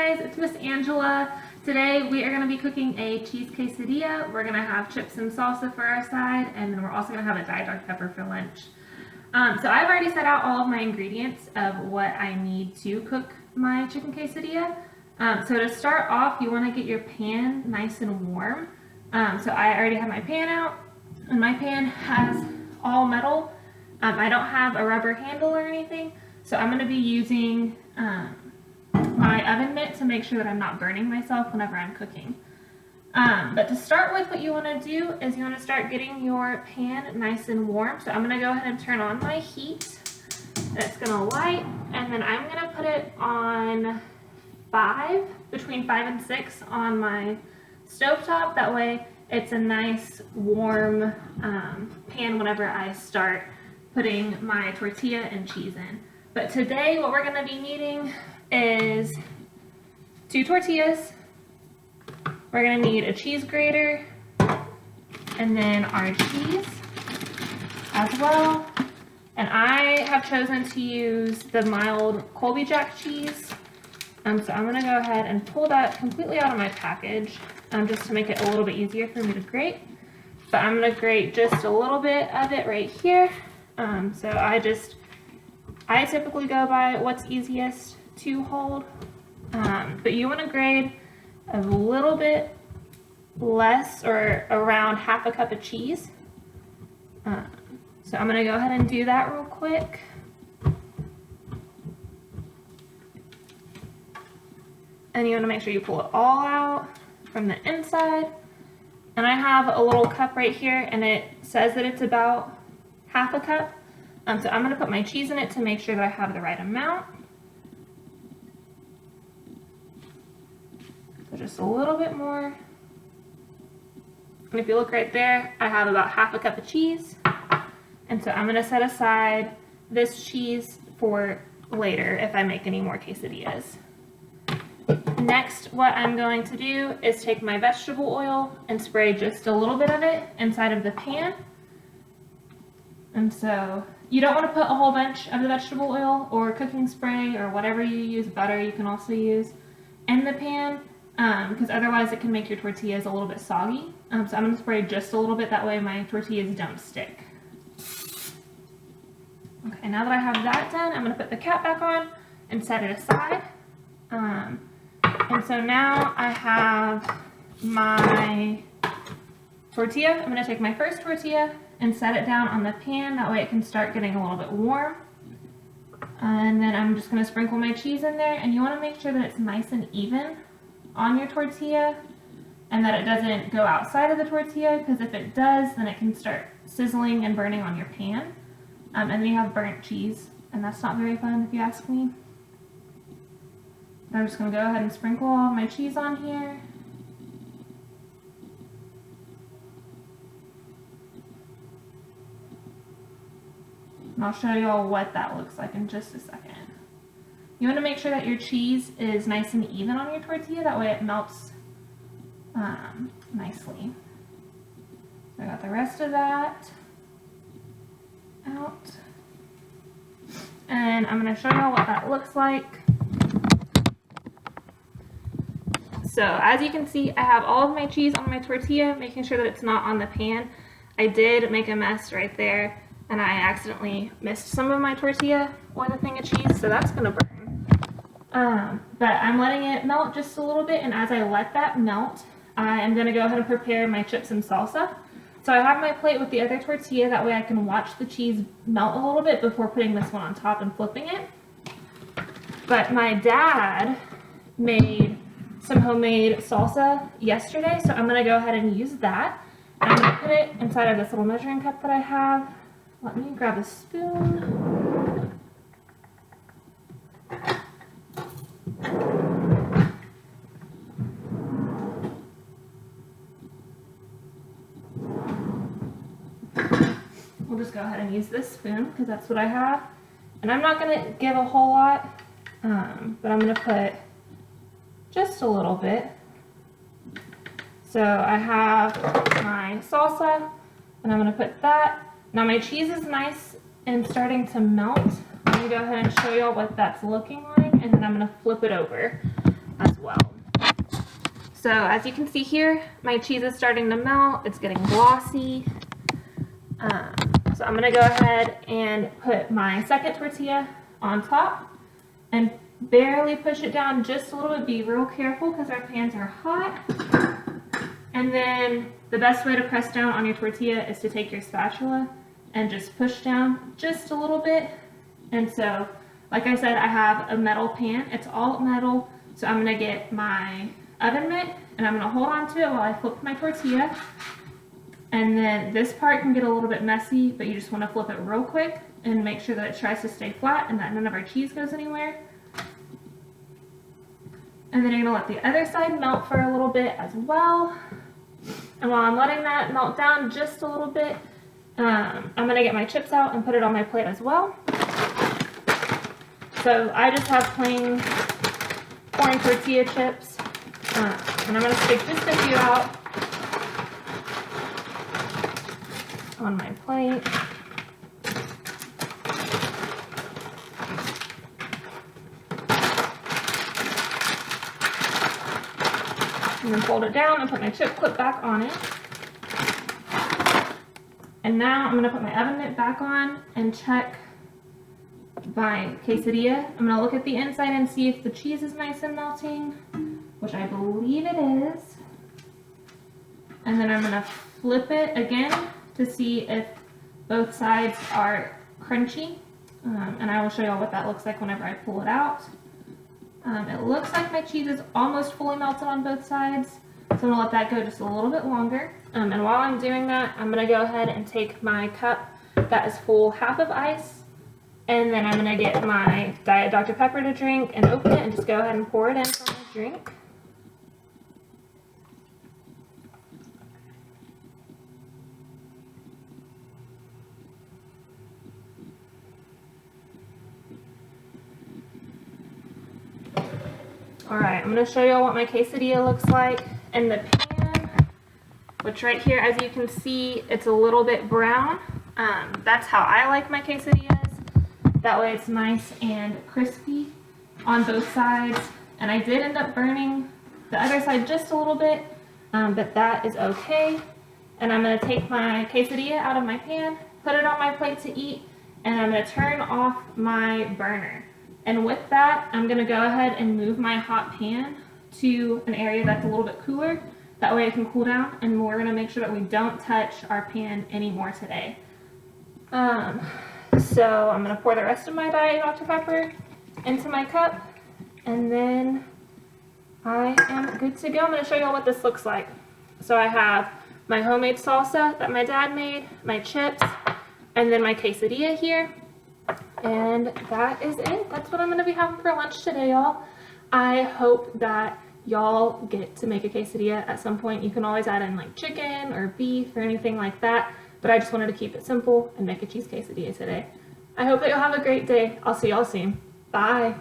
guys, it's Miss Angela. Today we are going to be cooking a cheese quesadilla. We're going to have chips and salsa for our side, and then we're also going to have a Diet pepper for lunch. So I've already set out all of my ingredients of what I need to cook my chicken quesadilla. So to start off, you want to get your pan nice and warm. So I already have my pan out, and my pan has all metal. I don't have a rubber handle or anything, so I'm going to be using my oven mitt to make sure that I'm not burning myself whenever I'm cooking. But to start with, what you want to do is you want to start getting your pan nice and warm. So I'm going to go ahead and turn on my heat. It's going to light, and then I'm going to put it on between 5 and 6 on my stovetop. That way it's a nice warm pan whenever I start putting my tortilla and cheese in. But today what we're going to be needing is 2 tortillas. We're going to need a cheese grater, and then our cheese as well. And I have chosen to use the mild Colby Jack cheese. So I'm going to go ahead and pull that completely out of my package just to make it a little bit easier for me to grate. But I'm going to grate just a little bit of it right here. So I typically go by what's easiest to hold, but you want to grate a little bit less, or around half a cup of cheese. So I'm going to go ahead and do that real quick. And you want to make sure you pull it all out from the inside. And I have a little cup right here, and it says that it's about half a cup. So I'm going to put my cheese in it to make sure that I have the right amount. So just a little bit more. And if you look right there, I have about half a cup of cheese. And so I'm going to set aside this cheese for later if I make any more quesadillas. Next, what I'm going to do is take my vegetable oil and spray just a little bit of it inside of the pan. And so you don't want to put a whole bunch of the vegetable oil or cooking spray or whatever you use, butter you can also use, in the pan, because otherwise it can make your tortillas a little bit soggy. So I'm going to spray just a little bit, that way my tortillas don't stick. Okay, now that I have that done, I'm going to put the cap back on and set it aside. And so now I have my tortilla. I'm going to take my first tortilla and set it down on the pan, that way it can start getting a little bit warm. And then I'm just going to sprinkle my cheese in there, and you want to make sure that it's nice and even on your tortilla and that it doesn't go outside of the tortilla, because if it does, then it can start sizzling and burning on your pan. And then you have burnt cheese, and that's not very fun if you ask me. I'm just going to go ahead and sprinkle all of my cheese on here. And I'll show you all what that looks like in just a second. You want to make sure that your cheese is nice and even on your tortilla, that way it melts nicely. So I got the rest of that out. And I'm going to show you all what that looks like. So as you can see, I have all of my cheese on my tortilla, making sure that it's not on the pan. I did make a mess right there, and I accidentally missed some of my tortilla with a thing of cheese, so that's going to burn. But I'm letting it melt just a little bit, and as I let that melt, I am going to go ahead and prepare my chips and salsa. So I have my plate with the other tortilla, that way I can watch the cheese melt a little bit before putting this one on top and flipping it. But my dad made some homemade salsa yesterday, so I'm going to go ahead and use that. And I'm going to put it inside of this little measuring cup that I have. Let me grab a spoon. We'll just go ahead and use this spoon because that's what I have. And I'm not going to give a whole lot, but I'm going to put just a little bit. So I have my salsa, and I'm going to put that. Now my cheese is nice and starting to melt. Let me go ahead and show you all what that's looking like, and then I'm going to flip it over as So as you can see here, my cheese is starting to melt. It's getting glossy. So I'm gonna go ahead and put my second tortilla on top and barely push it down just a little bit. Be real careful because our pans are hot. And then the best way to press down on your tortilla is to take your spatula and just push down just a little bit. And so, like I said, I have a metal pan. It's all metal. So I'm gonna get my oven mitt and I'm gonna hold on to it while I flip my tortilla. And then this part can get a little bit messy, but you just want to flip it real quick and make sure that it tries to stay flat and that none of our cheese goes anywhere. And then you're going to let the other side melt for a little bit as well. And while I'm letting that melt down just a little bit, I'm going to get my chips out and put it on my plate as well. So I just have plain corn tortilla chips, and I'm going to stick just a few out on my plate. And then fold it down and put my chip clip back on it. And now I'm going to put my oven mitt back on and check my quesadilla. I'm going to look at the inside and see if the cheese is nice and melting, which I believe it is. And then I'm going to flip it again to see if both sides are crunchy, and I will show y'all what that looks like whenever I pull it out. It looks like my cheese is almost fully melted on both sides, so I'm going to let that go just a little bit longer. And while I'm doing that, I'm going to go ahead and take my cup that is full half of ice, and then I'm going to get my Diet Dr. Pepper to drink and open it and just go ahead and pour it in for my drink. Alright, I'm going to show you all what my quesadilla looks like in the pan, which right here, as you can see, it's a little bit brown. That's how I like my quesadillas. That way it's nice and crispy on both sides. And I did end up burning the other side just a little bit, but that is okay. And I'm going to take my quesadilla out of my pan, put it on my plate to eat, and I'm going to turn off my burner. And with that, I'm going to go ahead and move my hot pan to an area that's a little bit cooler. That way it can cool down, and we're going to make sure that we don't touch our pan anymore today. So I'm going to pour the rest of my Diet Dr. Pepper into my cup, and then I am good to go. I'm going to show you all what this looks like. So I have my homemade salsa that my dad made, my chips, and then my quesadilla here. And that is it. That's what I'm going to be having for lunch today, y'all. I hope that y'all get to make a quesadilla at some point. You can always add in like chicken or beef or anything like that. But I just wanted to keep it simple and make a cheese quesadilla today. I hope that you'll have a great day. I'll see y'all soon. Bye.